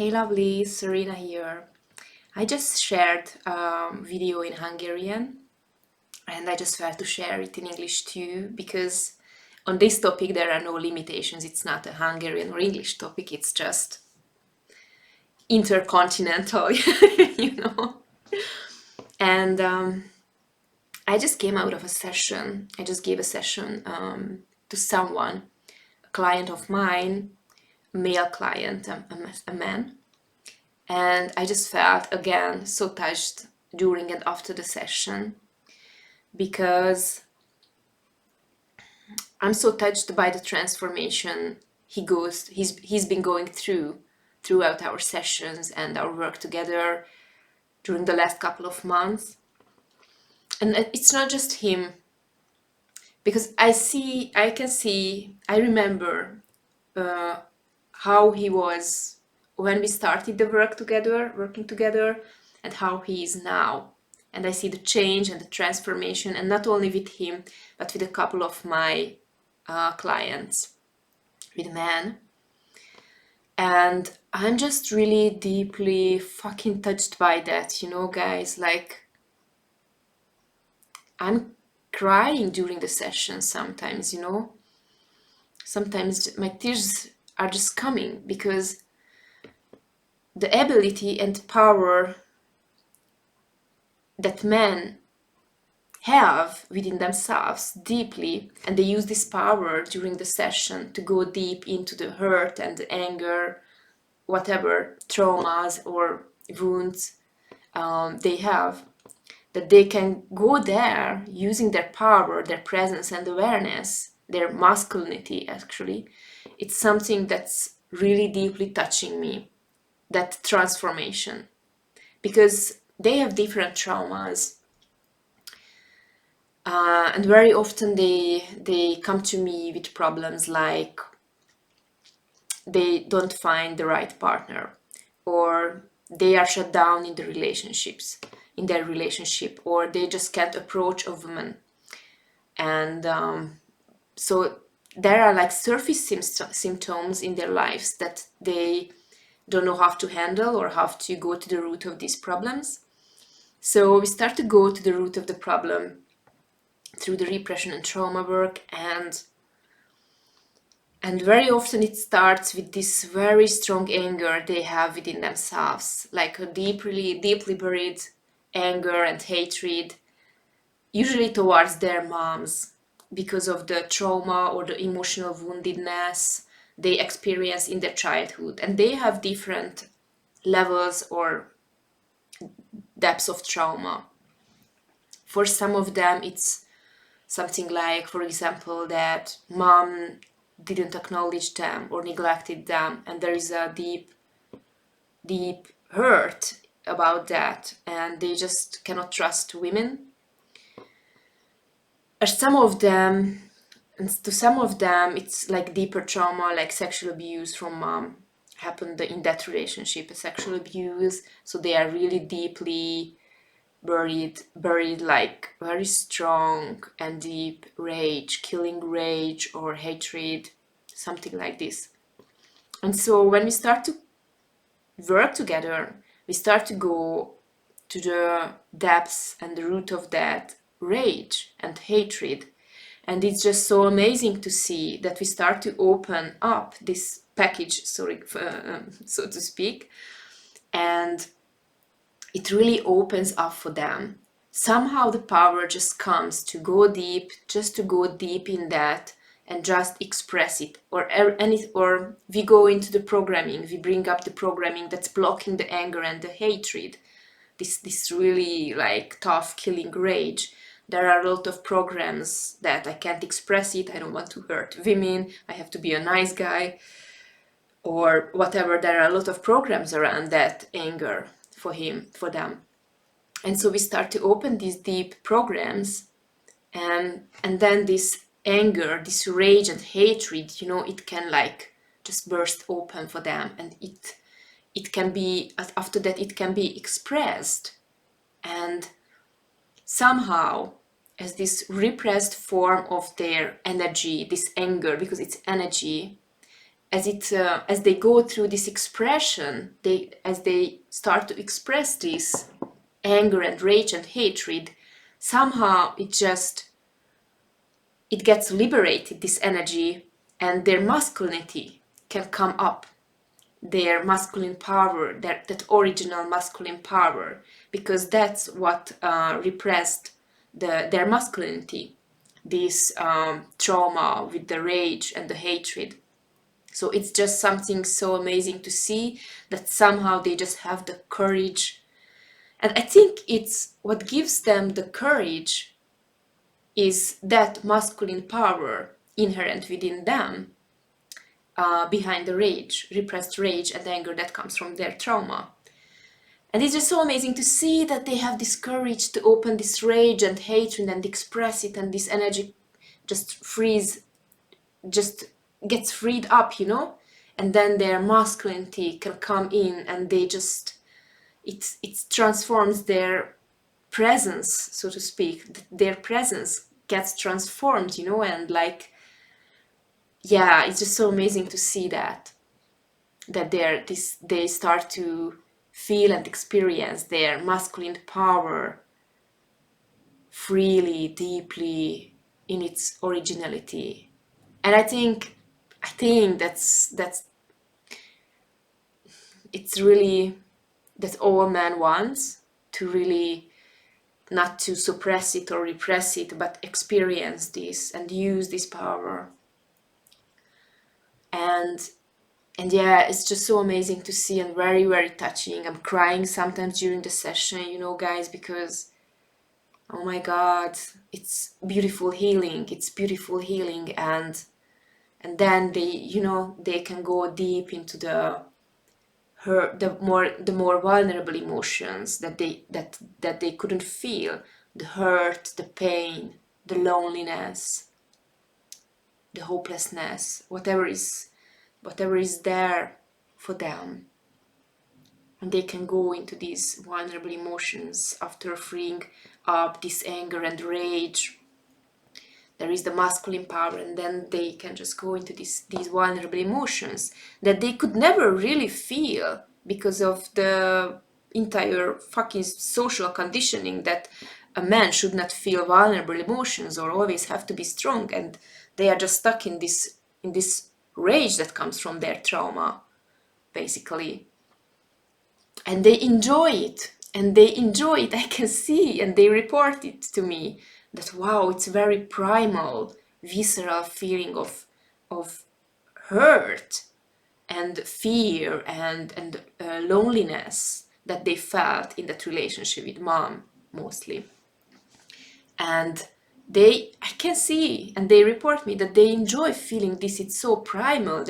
Hey lovely, Serena here. I just shared a video in Hungarian and I just felt to share it in English too because on this topic there are no limitations. It's not a Hungarian or English topic, it's just intercontinental, you know. And I just came out of a session. I just gave a session to someone, a client of mine, a male client, a man. And I just felt again so touched during and after the session because I'm so touched by the transformation he's been going throughout our sessions and our work together during the last couple of months. And it's not just him, because I remember how he was when we started the working together, and how he is now. And I see the change and the transformation, and not only with him, but with a couple of my clients, with men. And I'm just really deeply fucking touched by that, you know, guys. Like, I'm crying during the session sometimes, you know. Sometimes my tears are just coming because the ability and power that men have within themselves deeply, and they use this power during the session to go deep into the hurt and the anger, whatever traumas or wounds they have, that they can go there using their power, their presence and awareness, their masculinity. Actually, it's something that's really deeply touching me, that transformation, because they have different traumas. And very often they come to me with problems like they don't find the right partner, or they are shut down in their relationship, or they just can't approach a woman. And so there are like surface symptoms in their lives that they don't know how to handle or how to go to the root of these problems. So we start to go to the root of the problem through the repression and trauma work, and very often it starts with this very strong anger they have within themselves, like a deeply buried anger and hatred, usually towards their moms, because of the trauma or the emotional woundedness they experience in their childhood. And they have different levels or depths of trauma. For some of them, it's something like, for example, that mom didn't acknowledge them or neglected them, and there is a deep hurt about that, and they just cannot trust women. Or some of them, and to some of them, it's like deeper trauma, like sexual abuse from mom happened in that relationship, a sexual abuse. So they are really deeply buried like very strong and deep rage, killing rage or hatred, something like this. And so when we start to work together, we start to go to the depths and the root of that rage and hatred. And it's just so amazing to see that we start to open up this package, so to speak, and it really opens up for them. Somehow the power just comes to go deep, just to go deep in that and just express it. Or we go into the programming, we bring up the programming that's blocking the anger and the hatred, this really like tough killing rage. There are a lot of programs that I can't express it, I don't want to hurt women, I have to be a nice guy, or whatever. There are a lot of programs around that anger for them. And so we start to open these deep programs, and then this anger, this rage and hatred, you know, it can like just burst open for them, and it can be, after that it can be expressed, and somehow as this repressed form of their energy, this anger, because it's energy, as they go through this expression, as they start to express this anger and rage and hatred, somehow it gets liberated, this energy, and their masculinity can come up, their masculine power, that original masculine power, because that's what repressed their masculinity, this trauma with the rage and the hatred. So it's just something so amazing to see that somehow they just have the courage. And I think it's what gives them the courage is that masculine power inherent within them, behind the rage, repressed rage and anger that comes from their trauma. And it's just so amazing to see that they have this courage to open this rage and hatred and express it, and this energy just gets freed up, and then their masculinity can come in, and they just it transforms their presence, so to speak. Their presence gets transformed, and like, yeah, it's just so amazing to see that they start to feel and experience their masculine power freely, deeply, in its originality. And I think that's it's really that all man wants, to really not to suppress it or repress it, but experience this and use this power. And yeah, it's just so amazing to see, and very, very touching. I'm crying sometimes during the session, guys, because oh my God, it's beautiful healing. It's beautiful healing, and then they can go deep into the more vulnerable emotions that they couldn't feel, the hurt, the pain, the loneliness, the hopelessness, whatever is there for them. And they can go into these vulnerable emotions after freeing up this anger and rage. There is the masculine power, and then they can just go into these vulnerable emotions that they could never really feel because of the entire fucking social conditioning that a man should not feel vulnerable emotions or always have to be strong, and they are just stuck in this rage that comes from their trauma, basically. And they enjoy it, I can see, and they report it to me, that wow, it's very primal, visceral feeling of hurt and fear and loneliness that they felt in that relationship with mom, mostly. And I can see, and they report me that they enjoy feeling this. It's so primal.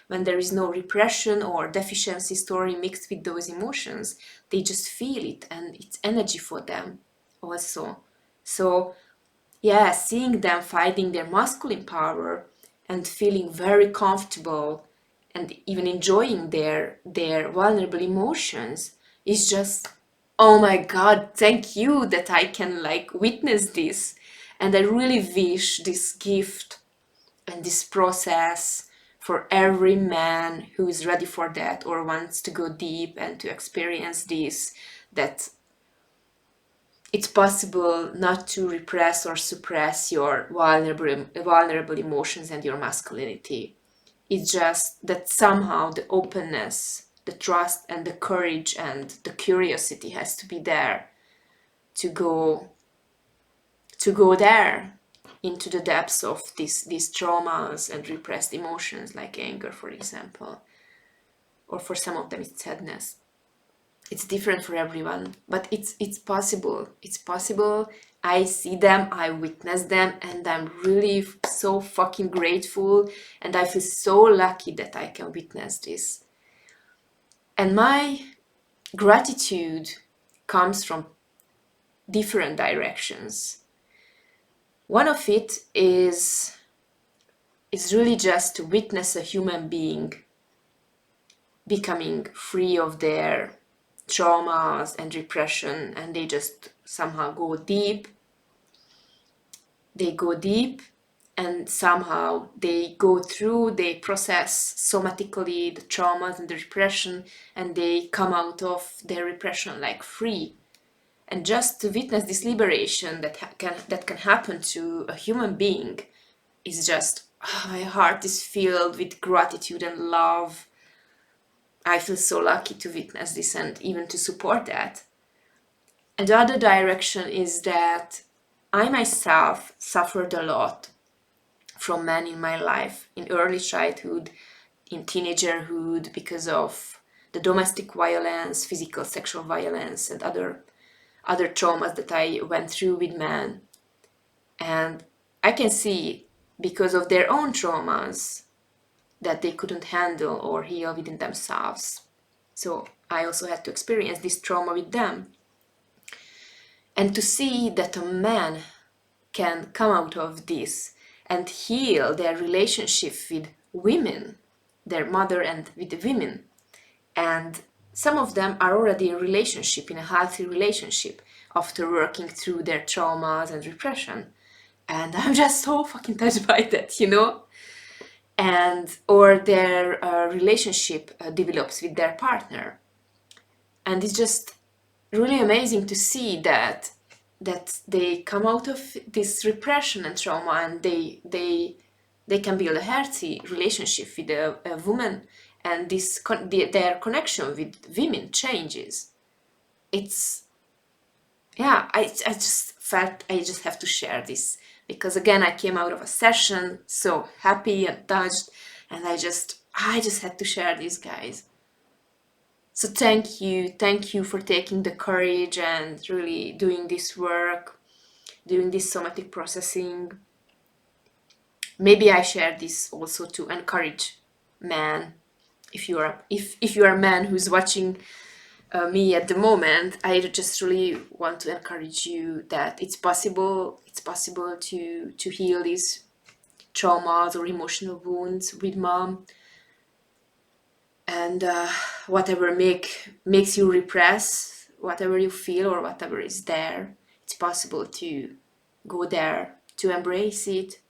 When there is no repression or deficiency story mixed with those emotions, they just feel it, and it's energy for them also. So yeah, seeing them finding their masculine power and feeling very comfortable and even enjoying their vulnerable emotions is just, oh my God, thank you that I can like witness this. And I really wish this gift and this process for every man who is ready for that or wants to go deep and to experience this, that it's possible not to repress or suppress your vulnerable emotions and your masculinity. It's just that somehow the openness, the trust and the courage and the curiosity has to be there to go there into the depths of these traumas and repressed emotions, like anger, for example, or for some of them it's sadness. It's different for everyone, but it's possible. It's possible. I see them, I witness them, and I'm really so fucking grateful, and I feel so lucky that I can witness this. And my gratitude comes from different directions. One of it is really just to witness a human being becoming free of their traumas and repression, and they just somehow go deep. They go deep and somehow they go through, they process somatically the traumas and the repression, and they come out of their repression like free. And just to witness this liberation that can happen to a human being is just, my heart is filled with gratitude and love. I feel so lucky to witness this and even to support that. And the other direction is that I myself suffered a lot from men in my life in early childhood, in teenagerhood, because of the domestic violence, physical, sexual violence, and other traumas that I went through with men. And I can see, because of their own traumas, that they couldn't handle or heal within themselves. So I also had to experience this trauma with them. And to see that a man can come out of this and heal their relationship with women, their mother, and with the women. And some of them are already in a relationship, in a healthy relationship, after working through their traumas and repression. And I'm just so fucking touched by that, you know? And or their relationship develops with their partner. And it's just really amazing to see that they come out of this repression and trauma, and they can build a healthy relationship with a woman, and their connection with women changes. It's, yeah, I just felt I just have to share this, because again, I came out of a session so happy and touched, and I just had to share this, guys. So thank you for taking the courage and really doing this work, doing this somatic processing. Maybe I share this also to encourage men. If you are a man who's watching me at the moment, I just really want to encourage you that it's possible. It's possible to heal these traumas or emotional wounds with mom, and whatever makes you repress, whatever you feel or whatever is there, it's possible to go there, to embrace it,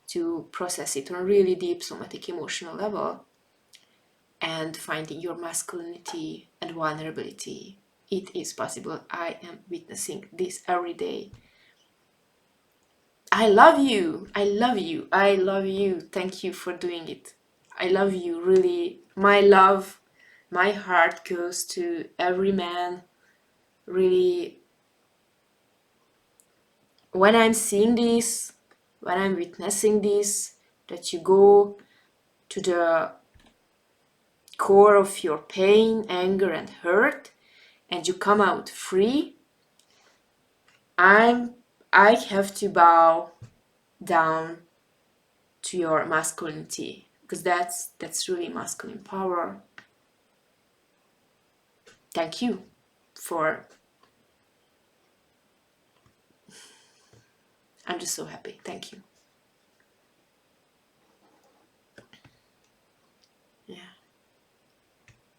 to process it on a really deep somatic emotional level, and finding your masculinity and vulnerability. It is possible. I am witnessing this every day. I love you. I love you. I love you. Thank you for doing it. I love you, really. My love, my heart goes to every man. Really, when I'm seeing this, when I'm witnessing this, that you go to the core of your pain, anger, and hurt, and you come out free, I have to bow down to your masculinity, because that's really masculine power. Thank you for, I'm just so happy. Thank you.